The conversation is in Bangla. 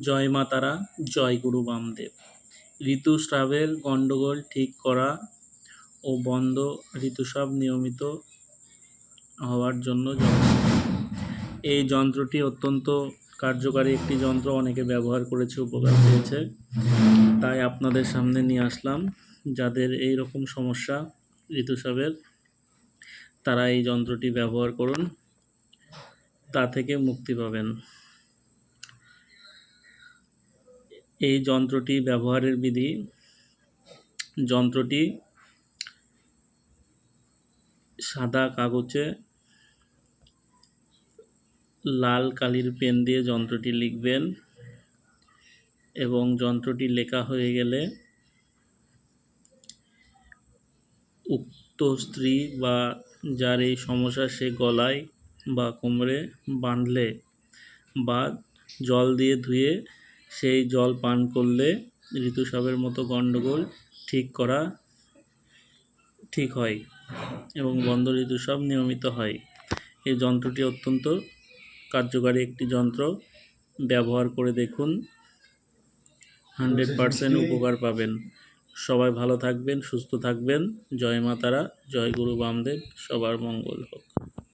জয় মা তারা, জয় গুরু বামদেব। ঋতুস্রাবের গণ্ডগোল ঠিক করা ও বন্ধ ঋতুস্রাব নিয়মিত হওয়ার জন্য এই যন্ত্রটি অত্যন্ত কার্যকারী একটি যন্ত্র, অনেকে ব্যবহার করেছে, উপকার পেয়েছে, তাই আপনাদের সামনে নিয়ে আসলাম। যাদের এই রকম সমস্যা ঋতুস্রাবের, তারা এই যন্ত্রটি ব্যবহার করুন, তা থেকে মুক্তি পাবেন। এই যন্ত্রটি ব্যবহারের বিধি: যন্ত্রটি সাদা কাগজে লাল কালির পেন দিয়ে যন্ত্রটি লিখবেন এবং যন্ত্রটি লেখা হয়ে গেলে উক্ত স্ত্রী বা যার এই সমস্যা সে গলায় বা কোমরে বাঁধলে বা জল দিয়ে ধুয়ে সেই জল পান করলে ঋতুস্রাবের মতো গণ্ডগোল ঠিক হয় এবং বন্ধ ঋতুস্রাব নিয়মিত হয়। এই যন্ত্রটি অত্যন্ত কার্যকারী একটি যন্ত্র, ব্যবহার করে দেখুন, 100% উপকার পাবেন। সবাই ভালো থাকবেন, সুস্থ থাকবেন। জয় মা তারা, জয় গুরু বামদেব। সবার মঙ্গল হোক।